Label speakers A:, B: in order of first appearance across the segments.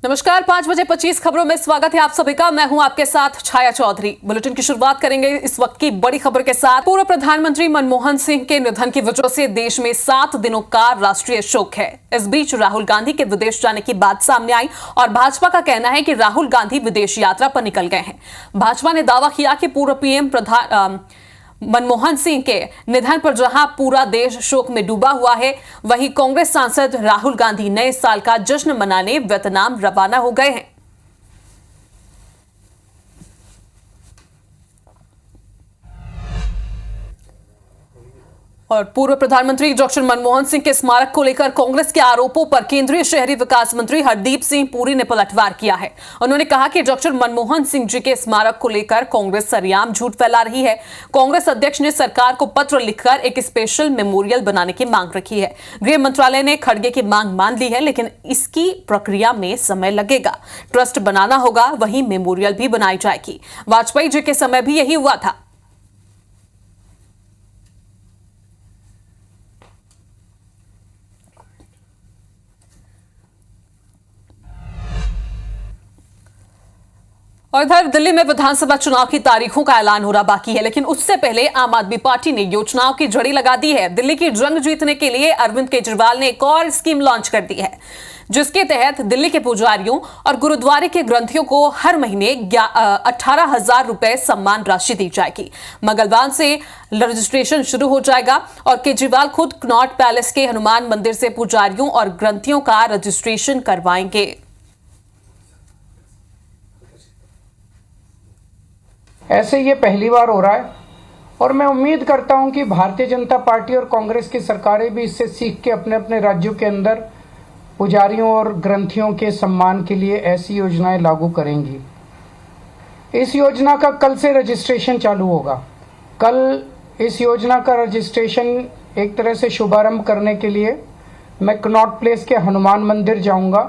A: नमस्कार, 5 बजे 25 खबरों में स्वागत है आप सभी का। मैं हूं आपके साथ छाया चौधरी। बुलेटिन की शुरुआत करेंगे इस वक्त की बड़ी खबर के साथ। पूर्व प्रधानमंत्री मनमोहन सिंह के निधन की वजह से देश में 7 दिनों का राष्ट्रीय शोक है। इस बीच राहुल गांधी के विदेश जाने की बात सामने आई और भाजपा का कहना है कि राहुल गांधी विदेश यात्रा पर निकल गए हैं। भाजपा ने दावा किया कि पूर्व पीएम मनमोहन सिंह के निधन पर जहां पूरा देश शोक में डूबा हुआ है, वहीं कांग्रेस सांसद राहुल गांधी नए साल का जश्न मनाने वियतनाम रवाना हो गए हैं। और पूर्व प्रधानमंत्री डॉक्टर मनमोहन सिंह के स्मारक को लेकर कांग्रेस के आरोपों पर केंद्रीय शहरी विकास मंत्री हरदीप सिंह पुरी ने पलटवार किया है। उन्होंने कहा कि डॉक्टर मनमोहन सिंह जी के स्मारक को लेकर कांग्रेस सरेआम झूठ फैला रही है। कांग्रेस अध्यक्ष ने सरकार को पत्र लिखकर एक स्पेशल मेमोरियल बनाने की मांग रखी है। गृह मंत्रालय ने खड़गे की मांग मान ली है, लेकिन इसकी प्रक्रिया में समय लगेगा। ट्रस्ट बनाना होगा, वहीं मेमोरियल भी बनाई जाएगी। वाजपेयी जी के समय भी यही हुआ था। और इधर दिल्ली में विधानसभा चुनाव की तारीखों का ऐलान हो रहा बाकी है, लेकिन उससे पहले आम आदमी पार्टी ने योजनाओं की झड़ी लगा दी है। दिल्ली की जंग जीतने के लिए अरविंद केजरीवाल ने एक और स्कीम लॉन्च कर दी है, जिसके तहत दिल्ली के पुजारियों और गुरुद्वारे के ग्रंथियों को हर महीने 18,000 रुपए सम्मान राशि दी जाएगी। मंगलवार से रजिस्ट्रेशन शुरू हो जाएगा और केजरीवाल खुद कनॉट पैलेस के हनुमान मंदिर से पुजारियों और ग्रंथियों का रजिस्ट्रेशन करवाएंगे।
B: ऐसे ये पहली बार हो रहा है और मैं उम्मीद करता हूं कि भारतीय जनता पार्टी और कांग्रेस की सरकारें भी इससे सीख के अपने अपने राज्यों के अंदर पुजारियों और ग्रंथियों के सम्मान के लिए ऐसी योजनाएं लागू करेंगी। इस योजना का कल से रजिस्ट्रेशन चालू होगा। कल इस योजना का रजिस्ट्रेशन एक तरह से शुभारंभ करने के लिए मैं कनॉट प्लेस के हनुमान मंदिर जाऊंगा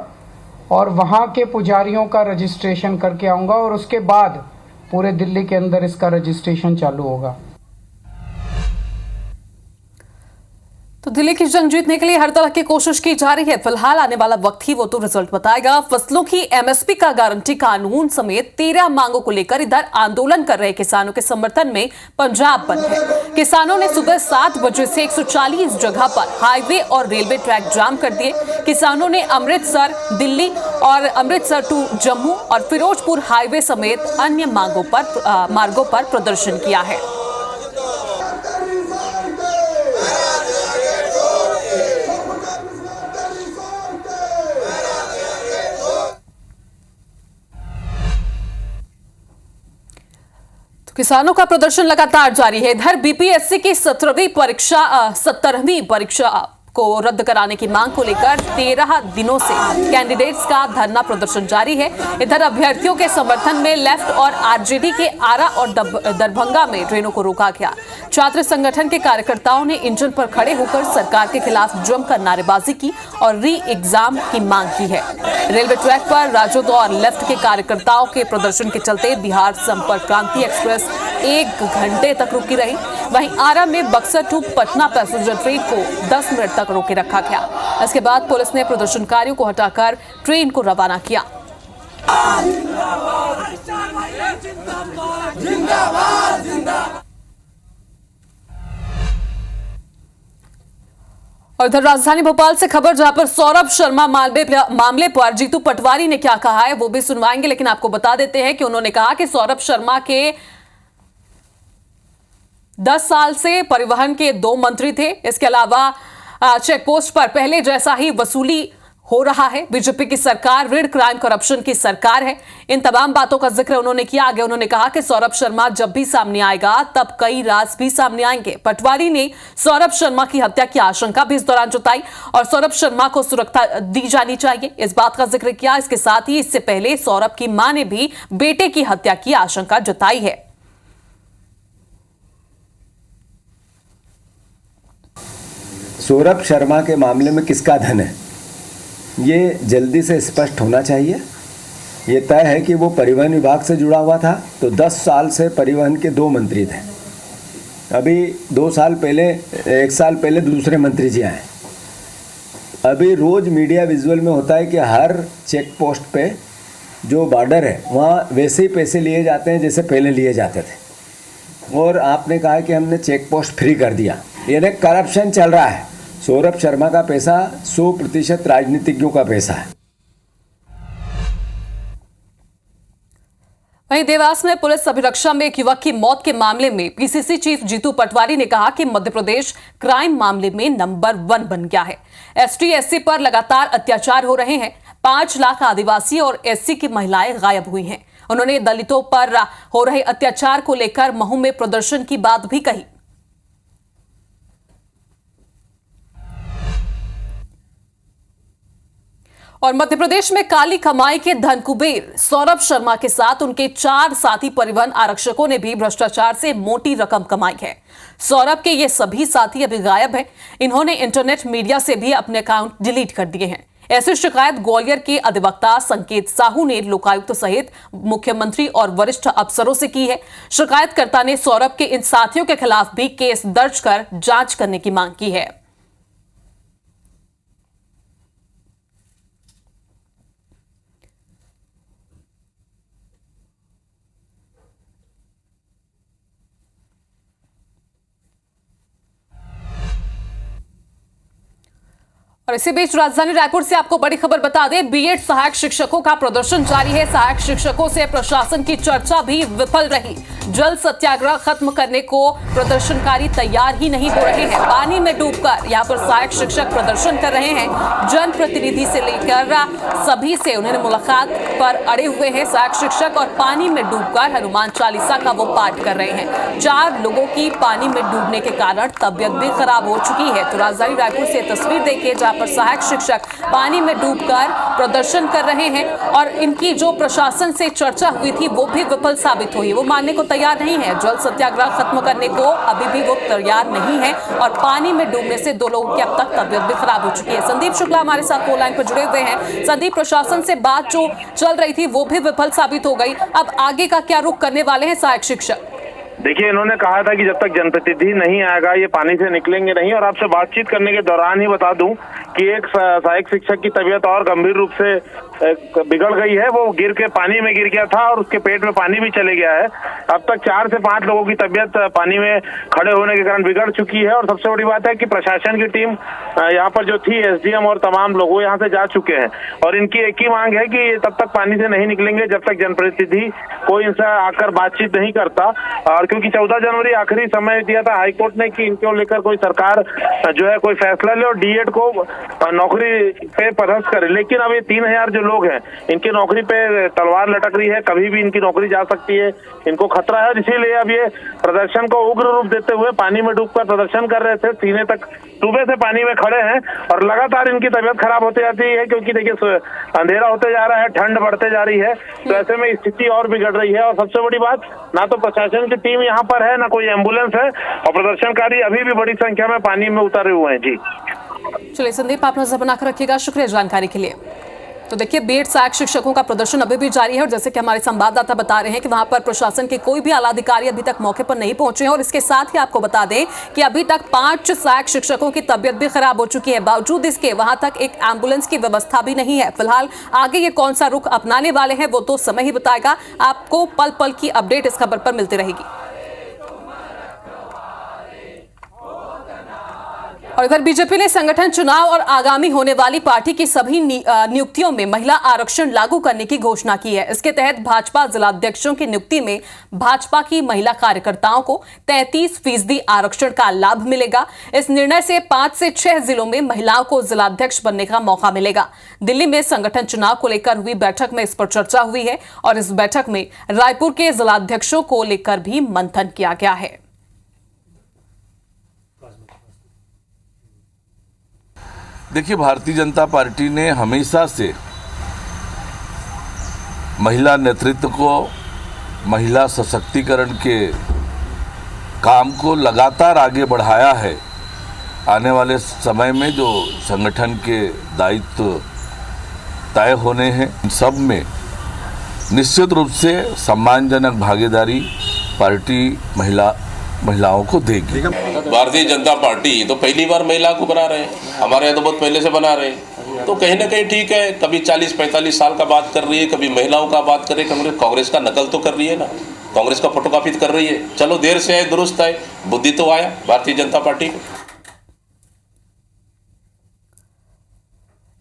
B: और वहां के पुजारियों का रजिस्ट्रेशन करके आऊँगा और उसके बाद पूरे दिल्ली के अंदर इसका रजिस्ट्रेशन चालू होगा।
A: तो दिल्ली की जंग जीतने के लिए हर तरह की कोशिश की जा रही है। फिलहाल आने वाला वक्त ही वो तो रिजल्ट बताएगा। फसलों की एमएसपी का गारंटी कानून समेत 13 मांगों को लेकर इधर आंदोलन कर रहे किसानों के समर्थन में पंजाब बंद है। किसानों ने सुबह 7 बजे से 140 जगह पर हाईवे और रेलवे ट्रैक जाम कर दिए। किसानों ने अमृतसर दिल्ली और अमृतसर टू जम्मू और फिरोजपुर हाईवे समेत अन्य मार्गों पर प्रदर्शन किया है। किसानों का प्रदर्शन लगातार जारी है। इधर बीपीएससी की 17वीं परीक्षा को रद्द कराने की मांग को लेकर 13 दिनों से कैंडिडेट्स का धरना प्रदर्शन जारी है। इधर अभ्यर्थियों के समर्थन में लेफ्ट और आरजेडी के आरा और दरभंगा में ट्रेनों को रोका गया। छात्र संगठन के कार्यकर्ताओं ने इंजन पर खड़े होकर सरकार के खिलाफ जमकर नारेबाजी की और री एग्जाम की मांग की है। रेलवे ट्रैक पर राजद और लेफ्ट के कार्यकर्ताओं के प्रदर्शन के चलते बिहार संपर्क क्रांति एक्सप्रेस 1 घंटे तक रुकी रही। वहीं आरा में Buxar to Patna passenger train को 10 मिनट तक रोके रखा गया। इसके बाद पुलिस ने प्रदर्शनकारियों को हटाकर ट्रेन को रवाना किया। और इधर राजधानी भोपाल से खबर, जहां पर सौरभ शर्मा मामले पर जीतू पटवारी ने क्या कहा है वो भी सुनवाएंगे, लेकिन आपको बता देते हैं कि उन्होंने कहा कि सौरभ शर्मा के 10 साल से परिवहन के 2 मंत्री थे। इसके अलावा चेकपोस्ट पर पहले जैसा ही वसूली हो रहा है। बीजेपी की सरकार ऋण, क्राइम, करप्शन की सरकार है। इन तमाम बातों का जिक्र उन्होंने किया। आगे उन्होंने कहा कि सौरभ शर्मा जब भी सामने आएगा तब कई राज भी सामने आएंगे। पटवारी ने सौरभ शर्मा की हत्या की आशंका भी इस दौरान जताई और सौरभ शर्मा को सुरक्षा दी जानी चाहिए, इस बात का जिक्र किया। इसके साथ ही इससे पहले सौरभ की मां ने भी बेटे की हत्या की आशंका जताई है।
C: सौरभ शर्मा के मामले में किसका धन है, ये जल्दी से स्पष्ट होना चाहिए। ये तय है कि वो परिवहन विभाग से जुड़ा हुआ था, तो 10 साल से परिवहन के 2 मंत्री थे। अभी 2 साल पहले, 1 साल पहले दूसरे मंत्री जी आए। अभी रोज मीडिया विजुअल में होता है कि हर चेक पोस्ट पे जो बॉर्डर है वहाँ वैसे ही पैसे लिए जाते हैं जैसे पहले लिए जाते थे। और आपने कहा कि हमने चेक पोस्ट फ्री कर दिया, यानी करप्शन चल रहा है। सौरभ शर्मा का पैसा 100% राजनीतिज्ञों का पैसा है।
A: वहीं देवास में पुलिस अभिरक्षा में एक युवक की मौत के मामले में पीसीसी चीफ जीतू पटवारी ने कहा कि मध्य प्रदेश क्राइम मामले में नंबर 1 बन गया है। एसटी एससी पर लगातार अत्याचार हो रहे हैं। 5 लाख आदिवासी और एससी की महिलाएं गायब हुई हैं। उन्होंने दलितों पर हो रहे अत्याचार को लेकर महू में प्रदर्शन की बात भी कही। और मध्य प्रदेश में काली कमाई के धन कुबेर सौरभ शर्मा के साथ उनके 4 साथी परिवहन आरक्षकों ने भी भ्रष्टाचार से मोटी रकम कमाई है। सौरभ के ये सभी साथी अभी गायब हैं। इन्होंने इंटरनेट मीडिया से भी अपने अकाउंट डिलीट कर दिए हैं। ऐसी शिकायत ग्वालियर के अधिवक्ता संकेत साहू ने लोकायुक्त सहित मुख्यमंत्री और वरिष्ठ अफसरों से की है। शिकायतकर्ता ने सौरभ के इन साथियों के खिलाफ भी केस दर्ज कर जांच करने की मांग की है। और इसी बीच राजधानी रायपुर से आपको बड़ी खबर बता दें, बीएड सहायक शिक्षकों का प्रदर्शन जारी है। सहायक शिक्षकों से प्रशासन की चर्चा भी विफल रही। जल सत्याग्रह खत्म करने को प्रदर्शनकारी तैयार ही नहीं हो रहे हैं। पानी में डूबकर यहां पर सहायक शिक्षक प्रदर्शन कर रहे हैं। जनप्रतिनिधि से लेकर सभी से उन्होंने मुलाकात पर अड़े हुए हैं। सहायक शिक्षक और पानी में डूबकर हनुमान चालीसा का वो पाठ कर रहे हैं। 4 लोगों की पानी में डूबने के कारण तबियत भी खराब हो चुकी है। तो राजधानी रायपुर से तस्वीर देखिए जहां पर सहायक शिक्षक पानी में डूबकर प्रदर्शन कर रहे हैं। और इनकी जो प्रशासन से चर्चा हुई थी वो भी विफल साबित हुई। वो मानने को तैयार नहीं है। जल सत्याग्रह खत्म करने को अभी भी वो तैयार नहीं है। और पानी में डूबने से 2 लोगों की अब तक तबियत भी खराब हो चुकी है। संदीप शुक्ला हमारे साथ फोन लाइन पर जुड़े हुए हैं। संदीप, प्रशासन से बात जो चल रही थी वो भी विफल साबित हो गई। अब आगे का क्या रुख करने वाले हैं सहायक शिक्षक?
D: देखिए, इन्होंने कहा था कि जब तक जनप्रतिनिधि नहीं आएगा ये पानी से निकलेंगे नहीं। और आपसे बातचीत करने के दौरान ही बता दूं कि एक सहायक शिक्षक की तबीयत और गंभीर रूप से बिगड़ गई है। वो गिर के पानी में गिर गया था और उसके पेट में पानी भी चले गया है। अब तक 4 से 5 लोगों की तबीयत पानी में खड़े होने के कारण बिगड़ चुकी है। और सबसे बड़ी बात है कि प्रशासन की टीम यहाँ पर जो थी, एसडीएम और तमाम लोग, वो यहाँ से जा चुके हैं। और इनकी एक ही मांग है कि ये तब तक पानी से नहीं निकलेंगे जब तक जनप्रतिनिधि कोई इनसे आकर बातचीत नहीं करता। और क्योंकि 14 जनवरी आखिरी समय दिया था हाईकोर्ट ने कि इनको लेकर कोई सरकार जो है कोई फैसला ले और डीएड को नौकरी पे पदस्थ करे। लेकिन अब ये 3000 जो लोग हैं इनकी नौकरी पे तलवार लटक रही है। कभी भी इनकी नौकरी जा सकती है, इनको खतरा है। इसीलिए अब ये प्रदर्शन को उग्र रूप देते हुए पानी में डूबकर प्रदर्शन कर रहे थे। सीने तक सुबह से पानी में खड़े हैं और लगातार इनकी तबीयत खराब होती जाती है। क्योंकि देखिए, अंधेरा होते जा रहा है, ठंड बढ़ते जा रही है। तो ऐसे में स्थिति और बिगड़ रही है। और सबसे बड़ी बात, ना तो प्रशासन की टीम यहाँ पर है, ना कोई एम्बुलेंस है। और प्रदर्शनकारी अभी भी बड़ी संख्या में पानी में उतरे हुए हैं। जी
A: चलिए संदीप, आप नजर बनाकर रखिएगा। शुक्रिया जानकारी के लिए। तो देखिए, बीएड सहायक शिक्षकों का प्रदर्शन अभी भी जारी है। और जैसे कि हमारे संवाददाता बता रहे हैं कि वहां पर प्रशासन के कोई भी आला अधिकारी अभी तक मौके पर नहीं पहुंचे हैं। और इसके साथ ही आपको बता दें कि अभी तक 5 सहायक शिक्षकों की तबियत भी खराब हो चुकी है। बावजूद इसके वहां तक एक एम्बुलेंस की व्यवस्था भी नहीं है। फिलहाल आगे ये कौन सा रुख अपनाने वाले हैं वो तो समय ही बताएगा। आपको पल पल की अपडेट इस खबर पर मिलती रहेगी। और इधर बीजेपी ने संगठन चुनाव और आगामी होने वाली पार्टी की सभी नियुक्तियों में महिला आरक्षण लागू करने की घोषणा की है। इसके तहत भाजपा जिलाध्यक्षों की नियुक्ति में भाजपा की महिला कार्यकर्ताओं को 33% आरक्षण का लाभ मिलेगा। इस निर्णय से 5 से 6 जिलों में महिलाओं को जिलाध्यक्ष बनने का मौका मिलेगा। दिल्ली में संगठन चुनाव को लेकर हुई बैठक में इस पर चर्चा हुई है। और इस बैठक में रायपुर के जिलाध्यक्षों को लेकर भी मंथन किया गया है।
E: देखिए, भारतीय जनता पार्टी ने हमेशा से महिला नेतृत्व को, महिला सशक्तिकरण के काम को लगातार आगे बढ़ाया है। आने वाले समय में जो संगठन के दायित्व तय होने हैं, इन सब में निश्चित रूप से सम्मानजनक भागीदारी पार्टी महिला महिलाओं को देगी।
F: भारतीय जनता पार्टी तो पहली बार महिला को बना रहे हैं, हमारे यहाँ तो बहुत पहले से बना रहे हैं, तो कहीं ना कहीं ठीक है। कभी 40-45 साल का बात कर रही है, कभी महिलाओं का बात कर रही है, कांग्रेस का नकल तो कर रही है ना, कांग्रेस का फोटोकॉपी कर रही है। चलो देर से आए दुरुस्त आए, बुद्धि तो आया भारतीय जनता पार्टी को।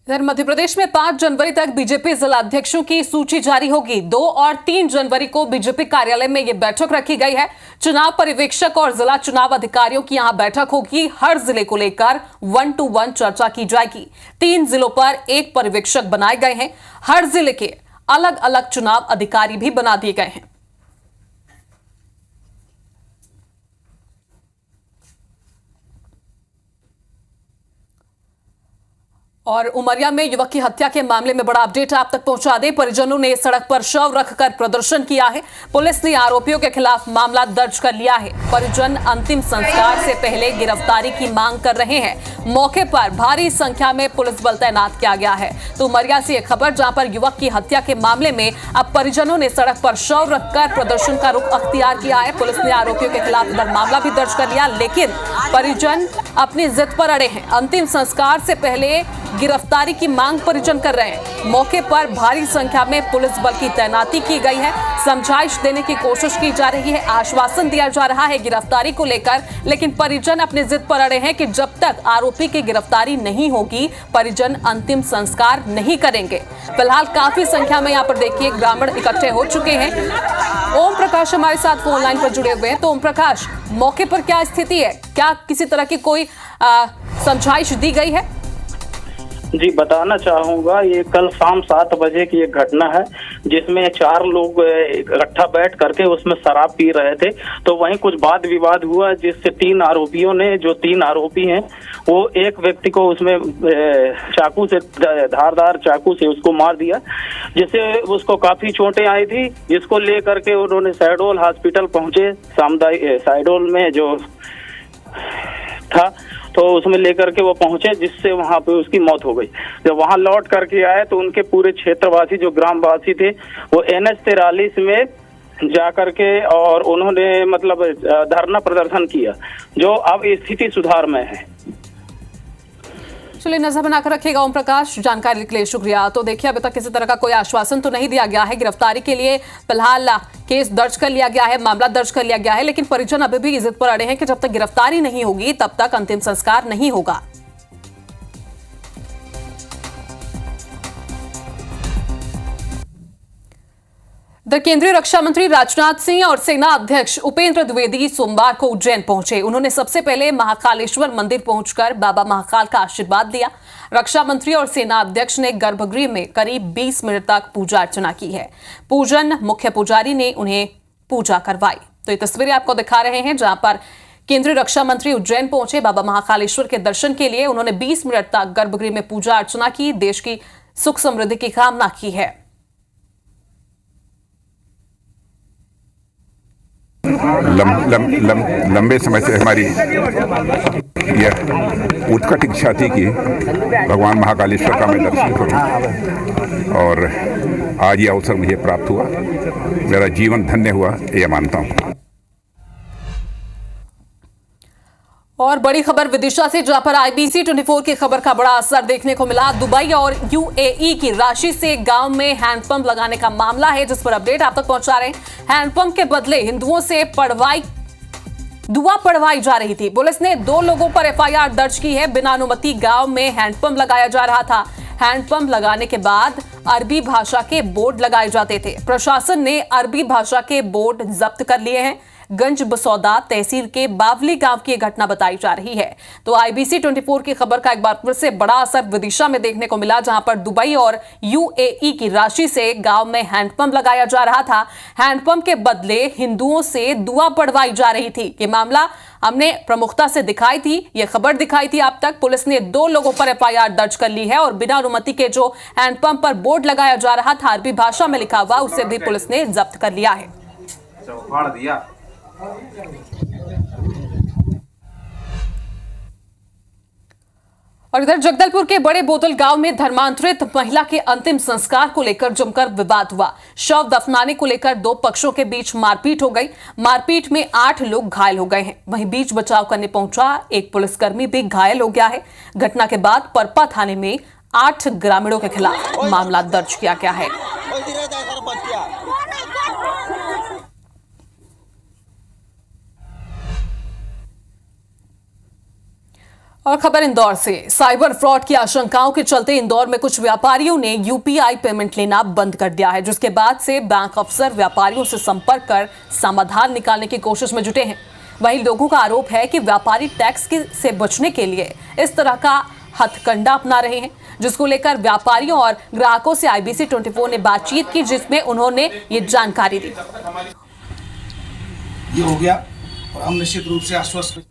A: इधर मध्य प्रदेश में 5 जनवरी तक बीजेपी जिलाध्यक्षों की सूची जारी होगी। 2 और 3 जनवरी को बीजेपी कार्यालय में यह बैठक रखी गई है। चुनाव पर्यवेक्षक और जिला चुनाव अधिकारियों की यहां बैठक होगी। हर जिले को लेकर 1-to-1 चर्चा की जाएगी। 3 जिलों पर एक पर्यवेक्षक बनाए गए हैं। हर जिले के अलग अलग चुनाव अधिकारी भी बना दिए गए हैं। और उमरिया में युवक की हत्या के मामले में बड़ा अपडेट आप तक पहुंचा दें। परिजनों ने सड़क पर शव रखकर प्रदर्शन किया है। पुलिस ने आरोपियों के खिलाफ मामला दर्ज कर लिया है। परिजन अंतिम संस्कार से पहले गिरफ्तारी की मांग कर रहे हैं। मौके पर भारी संख्या में पुलिस बल तैनात किया गया है। तो उमरिया से एक खबर जहां पर युवक की हत्या के मामले में अब परिजनों ने सड़क पर शव रखकर प्रदर्शन का रुख अख्तियार किया है। पुलिस ने आरोपियों के खिलाफ मामला भी दर्ज कर लिया, लेकिन परिजन अपनी जिद पर अड़े हैं। अंतिम संस्कार से पहले गिरफ्तारी की मांग परिजन कर रहे हैं। मौके पर भारी संख्या में पुलिस बल की तैनाती की गई है। समझाइश देने की कोशिश की जा रही है, आश्वासन दिया जा रहा है गिरफ्तारी को लेकर, लेकिन परिजन अपने जिद पर अड़े हैं कि जब तक आरोपी की गिरफ्तारी नहीं होगी परिजन अंतिम संस्कार नहीं करेंगे। फिलहाल काफी संख्या में यहाँ पर देखिए ग्रामीण इकट्ठे हो चुके हैं। ओम प्रकाश हमारे साथ फोन लाइन पर जुड़े हुए हैं। तो ओम प्रकाश, मौके पर क्या स्थिति है? क्या किसी तरह की कोई समझाइश दी गई है?
G: जी बताना चाहूंगा, ये कल शाम 7 बजे की एक घटना है जिसमें 4 लोग इकट्ठा बैठ करके उसमें शराब पी रहे थे। तो वहीं कुछ वाद विवाद हुआ जिससे 3 आरोपियों ने, जो 3 आरोपी हैं, वो एक व्यक्ति को उसमें चाकू से, धारदार चाकू से उसको मार दिया, जिससे उसको काफी चोटें आई थी, जिसको लेकर के उन्होंने शहडोल हॉस्पिटल पहुंचे। सामुदायिक शहडोल में जो था तो उसमें लेकर के वो पहुंचे, जिससे वहां पे उसकी मौत हो गई। जब वहां लौट करके आए तो उनके पूरे क्षेत्रवासी, जो ग्रामवासी थे, वो NH 43 में जाकर के और उन्होंने मतलब धरना प्रदर्शन किया, जो अब स्थिति सुधार में है।
A: चलिए नजर बनाकर रखिएगा ओम प्रकाश, जानकारी के लिए शुक्रिया। तो देखिए अभी तक किसी तरह का कोई आश्वासन तो नहीं दिया गया है। गिरफ्तारी के लिए फिलहाल केस दर्ज कर लिया गया है, मामला दर्ज कर लिया गया है, लेकिन परिजन अभी भी जिद पर अड़े हैं कि जब तक गिरफ्तारी नहीं होगी तब तक अंतिम संस्कार नहीं होगा। केंद्रीय रक्षा मंत्री राजनाथ सिंह और सेना अध्यक्ष उपेंद्र द्विवेदी सोमवार को उज्जैन पहुंचे। उन्होंने सबसे पहले महाकालेश्वर मंदिर पहुंचकर बाबा महाकाल का आशीर्वाद लिया। रक्षा मंत्री और सेना अध्यक्ष ने गर्भगृह में करीब 20 मिनट तक पूजा अर्चना की है। पूजन मुख्य पुजारी ने उन्हें पूजा करवाई। तो ये तस्वीरें आपको दिखा रहे हैं जहां पर केंद्रीय रक्षा मंत्री उज्जैन पहुंचे। बाबा महाकालेश्वर के दर्शन के लिए उन्होंने 20 मिनट तक गर्भगृह में पूजा अर्चना की, देश की सुख समृद्धि की कामना की है।
H: लंबे समय से हमारी यह उत्कट इच्छा थी कि भगवान महाकालेश्वर का मैं दर्शन करूं, और आज ये अवसर मुझे प्राप्त हुआ। मेरा जीवन धन्य हुआ, ये मानता हूं।
A: और बड़ी खबर विदिशा से, जहां पर IBC 24 की खबर का बड़ा असर देखने को मिला। दुबई और UAE की राशि से गांव में हैंडपंप लगाने का मामला है, जिस पर अपडेट आप तक पहुंचा रहे हैं। हैंडपंप के बदले हिंदुओं से दुआ पढ़वाई जा रही थी। पुलिस ने 2 लोगों पर FIR दर्ज की है। बिना अनुमति गांव में हैंडपंप लगाया जा रहा था। हैंडपंप लगाने के बाद अरबी भाषा के बोर्ड लगाए जाते थे। प्रशासन ने अरबी भाषा के बोर्ड जब्त कर लिए हैं। गंज बसौदा तहसील के बावली गांव की घटना बताई जा रही है। तो IBC 24 की खबर का एक बार फिर से बड़ा असर विदिशा में देखने को मिला, जहां पर दुबई और UAE की राशि से गांव में हैंडपंप लगाया जा रहा था। हैंडपंप के बदले हिंदुओं से दुआ पढ़वाई जा रही थी। ये मामला हमने प्रमुखता से दिखाई थी, ये खबर दिखाई थी आप तक। पुलिस ने 2 लोगों पर FIR दर्ज कर ली है और बिना अनुमति के जो हैंडपंप पर बोर्ड लगाया जा रहा था अरबी भाषा में लिखा हुआ, उसे भी पुलिस ने जब्त कर लिया है। और इधर जगदलपुर के बड़े बोतल गांव में धर्मांतरित महिला के अंतिम संस्कार को लेकर जमकर विवाद हुआ। शव दफनाने को लेकर दो पक्षों के बीच मारपीट हो गई। मारपीट में 8 लोग घायल हो गए हैं। वहीं बीच बचाव करने पहुंचा एक पुलिसकर्मी भी घायल हो गया है। घटना के बाद परपा थाने में 8 ग्रामीणों के खिलाफ मामला दर्ज किया गया है। और खबर इंदौर से। साइबर फ्रॉड की आशंकाओं के चलते इंदौर में कुछ व्यापारियों ने यूपीआई पेमेंट लेना बंद कर दिया है, जिसके बाद से बैंक अफसर व्यापारियों से संपर्क कर समाधान निकालने की कोशिश में जुटे हैं। वहीं लोगों का आरोप है कि व्यापारी टैक्स से बचने के लिए इस तरह का हथकंडा अपना रहे हैं, जिसको लेकर व्यापारियों और ग्राहकों से IBC 24 ने बातचीत की, जिसमें उन्होंने ये जानकारी दी।
I: ये हो गया और हम निश्चित रूप से आश्वस्त।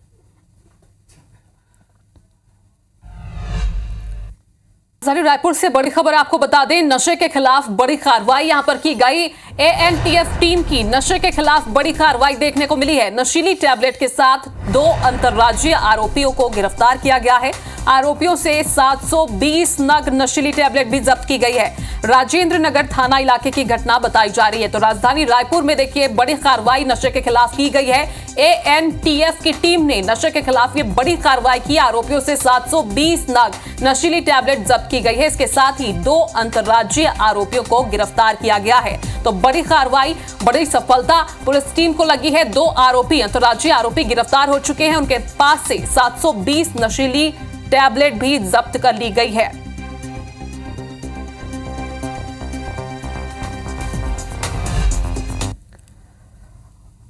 A: रायपुर से बड़ी खबर आपको बता दें, नशे के खिलाफ बड़ी कार्रवाई यहां पर की गई। ANTF टीम की नशे के खिलाफ बड़ी कार्रवाई देखने को मिली है। नशीली टैबलेट के साथ 2 अंतर्राज्यीय आरोपियों को गिरफ्तार किया गया है। आरोपियों से 720 नग नशीली टैबलेट भी जब्त की गई है। राजेंद्र नगर थाना इलाके की घटना बताई जा रही है। तो राजधानी रायपुर में देखिए बड़ी कार्रवाई नशे के खिलाफ की गई है। ANTF की टीम ने नशे के खिलाफ ये बड़ी कार्रवाई की। आरोपियों से 720 नग नशीली टैबलेट जब्त की गई है। इसके साथ ही 2 अंतर्राज्यीय आरोपियों को गिरफ्तार किया गया है। तो बड़ी कार्रवाई, बड़ी सफलता पुलिस टीम को लगी है। 2 आरोपी, अंतर्राज्यीय आरोपी गिरफ्तार हो चुके हैं। उनके पास से 720 नशीली टैबलेट भी जब्त कर ली गई है।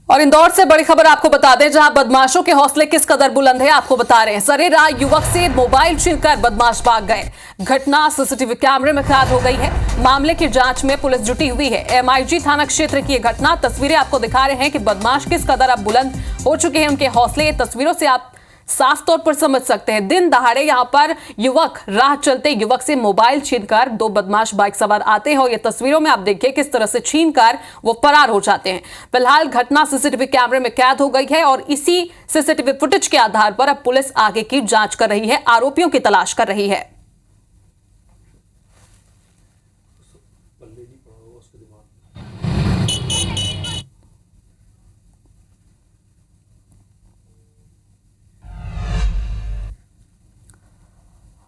A: और इंदौर से बड़ी खबर आपको बता दें, जहां बदमाशों के हौसले किस कदर बुलंद है आपको बता रहे हैं। सरेराह युवक से मोबाइल छीनकर बदमाश भाग गए। घटना सीसीटीवी कैमरे में कैद हो गई है। मामले की जांच में पुलिस जुटी हुई है। MIG थाना क्षेत्र की यह घटना, तस्वीरें आपको दिखा रहे हैं कि बदमाश किस कदर अब बुलंद हो चुके हैं। उनके हौसले तस्वीरों से आप साफ तौर पर समझ सकते हैं। दिन दहाड़े यहां पर युवक, राह चलते युवक से मोबाइल छीनकर 2 बदमाश बाइक सवार आते हैं और ये तस्वीरों में आप देखिए किस तरह से छीनकर वो फरार हो जाते हैं। फिलहाल घटना सीसीटीवी कैमरे में कैद हो गई है और इसी सीसीटीवी फुटेज के आधार पर अब पुलिस आगे की जांच कर रही है, आरोपियों की तलाश कर रही है।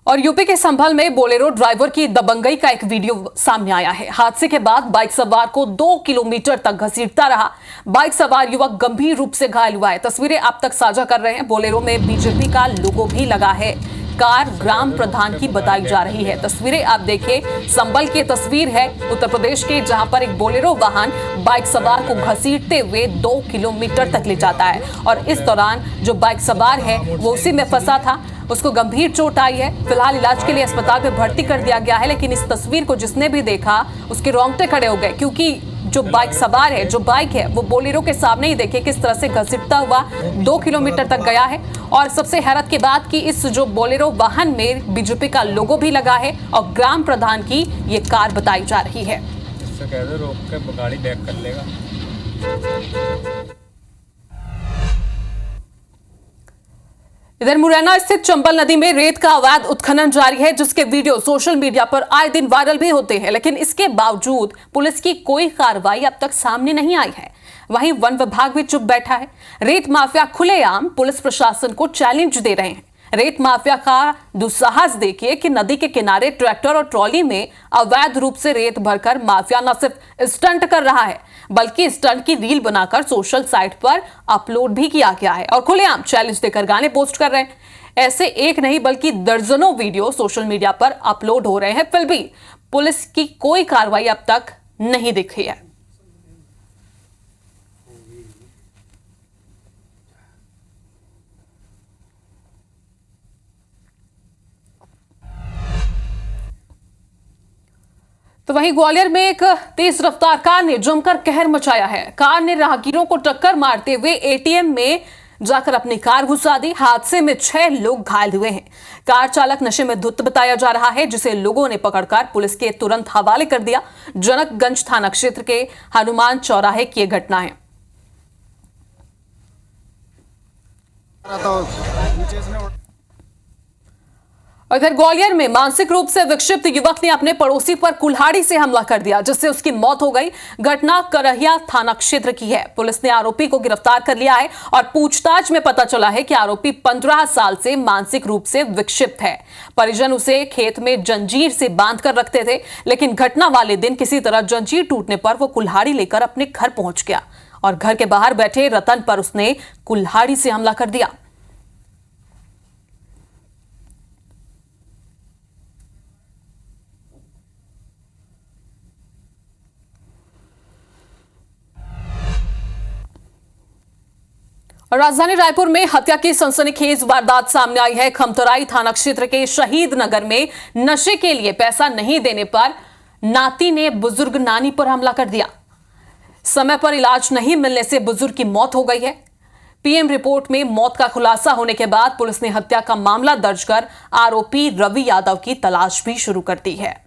A: और यूपी के संभल में बोलेरो ड्राइवर की दबंगई का एक वीडियो सामने आया है। हादसे के बाद बाइक सवार को 2 किलोमीटर तक घसीटता रहा। बाइक सवार युवक गंभीर रूप से घायल हुआ है। तस्वीरें आप तक साझा कर रहे हैं। बोलेरो में बीजेपी का लोगो भी लगा है। कार ग्राम प्रधान की बताई जा रही है। तस्वीरें आप देखिए, संभल की तस्वीर है उत्तर प्रदेश के, जहां पर एक बोलेरो वाहन बाइक सवार को घसीटते हुए 2 किलोमीटर तक ले जाता है और इस दौरान जो बाइक सवार है वो उसी में फंसा था। उसको गंभीर चोट आई है। फिलहाल इलाज के लिए अस्पताल में भर्ती कर दिया गया है। लेकिन इस तस्वीर को जिसने भी देखा उसके रोंगटे खड़े हो गए, क्योंकि जो बाइक सवार है, जो बाइक है, वो बोलेरो के सामने ही देखिए किस तरह से घसीटता हुआ 2 किलोमीटर तक गया है। और सबसे हैरत की बात कि इस जो बोलेरो वाहन में बीजेपी का लोगो भी लगा है और ग्राम प्रधान की ये कार बताई जा रही है।
J: रोक के गाड़ी बैक कर लेगा।
A: इधर मुरैना स्थित चंबल नदी में रेत का अवैध उत्खनन जारी है, जिसके वीडियो सोशल मीडिया पर आए दिन वायरल भी होते हैं। लेकिन इसके बावजूद पुलिस की कोई कार्रवाई अब तक सामने नहीं आई है। वहीं वन विभाग भी चुप बैठा है। रेत माफिया खुलेआम पुलिस प्रशासन को चैलेंज दे रहे हैं। रेत माफिया का दुस्साहस देखिए कि नदी के किनारे ट्रैक्टर और ट्रॉली में अवैध रूप से रेत भरकर माफिया न सिर्फ स्टंट कर रहा है, बल्कि स्टंट की रील बनाकर सोशल साइट पर अपलोड भी किया गया है और खुलेआम चैलेंज देकर गाने पोस्ट कर रहे हैं। ऐसे एक नहीं बल्कि दर्जनों वीडियो सोशल मीडिया पर अपलोड हो रहे हैं। फिर भी पुलिस की कोई कार्रवाई अब तक नहीं दिखी है। तो वहीं ग्वालियर में एक तेज रफ्तार कार ने जमकर कहर मचाया है। कार ने राहगीरों को टक्कर मारते हुए एटीएम में जाकर अपनी कार घुसा दी। हादसे में 6 लोग घायल हुए हैं। कार चालक नशे में धुत बताया जा रहा है, जिसे लोगों ने पकड़कर पुलिस के तुरंत हवाले कर दिया। जनकगंज थाना क्षेत्र के हनुमान चौराहे की यह घटना है। और इधर ग्वालियर में मानसिक रूप से विक्षिप्त युवक ने अपने पड़ोसी पर कुल्हाड़ी से हमला कर दिया, जिससे उसकी मौत हो गई। घटना करहिया थाना क्षेत्र की है। पुलिस ने आरोपी को गिरफ्तार कर लिया है और पूछताछ में पता चला है कि आरोपी 15 साल से मानसिक रूप से विक्षिप्त है। परिजन उसे खेत में जंजीर से बांध कर रखते थे, लेकिन घटना वाले दिन किसी तरह जंजीर टूटने पर वो कुल्हाड़ी लेकर अपने घर पहुंच गया और घर के बाहर बैठे रतन पर उसने कुल्हाड़ी से हमला कर दिया। और राजधानी रायपुर में हत्या की सनसनीखेज वारदात सामने आई है। खमतराई थाना क्षेत्र के शहीद नगर में नशे के लिए पैसा नहीं देने पर नाती ने बुजुर्ग नानी पर हमला कर दिया। समय पर इलाज नहीं मिलने से बुजुर्ग की मौत हो गई है। पीएम रिपोर्ट में मौत का खुलासा होने के बाद पुलिस ने हत्या का मामला दर्ज कर आरोपी रवि यादव की तलाश भी शुरू कर दी है।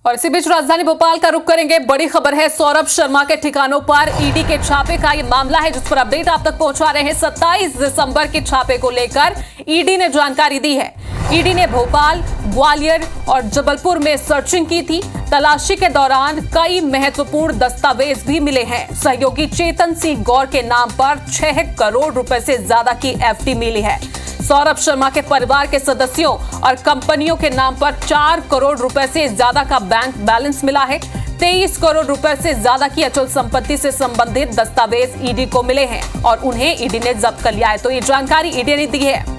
A: और इसी बीच राजधानी भोपाल का रुख करेंगे। बड़ी खबर है, सौरभ शर्मा के ठिकानों पर ईडी के छापे का ये मामला है, जिस पर अपडेट आप तक पहुंचा रहे हैं। 27 दिसंबर के छापे को लेकर ईडी ने जानकारी दी है। ईडी ने भोपाल, ग्वालियर और जबलपुर में सर्चिंग की थी। तलाशी के दौरान कई महत्वपूर्ण दस्तावेज भी मिले हैं। सहयोगी चेतन सिंह गौर के नाम पर 6 करोड़ रुपए से ज्यादा की एफडी मिली है। सौरभ शर्मा के परिवार के सदस्यों और कंपनियों के नाम पर 4 करोड़ रुपए से ज्यादा का बैंक बैलेंस मिला है। 23 करोड़ रुपए से ज्यादा की अचल संपत्ति से संबंधित दस्तावेज ईडी को मिले हैं और उन्हें ईडी ने जब्त कर लिया है। तो ये जानकारी ईडी ने दी है।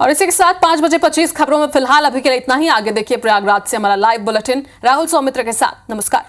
A: और इसी के साथ 5:25 खबरों में फिलहाल अभी के लिए इतना ही। आगे देखिए प्रयागराज से हमारा लाइव बुलेटिन राहुल सौमित्र के साथ। नमस्कार।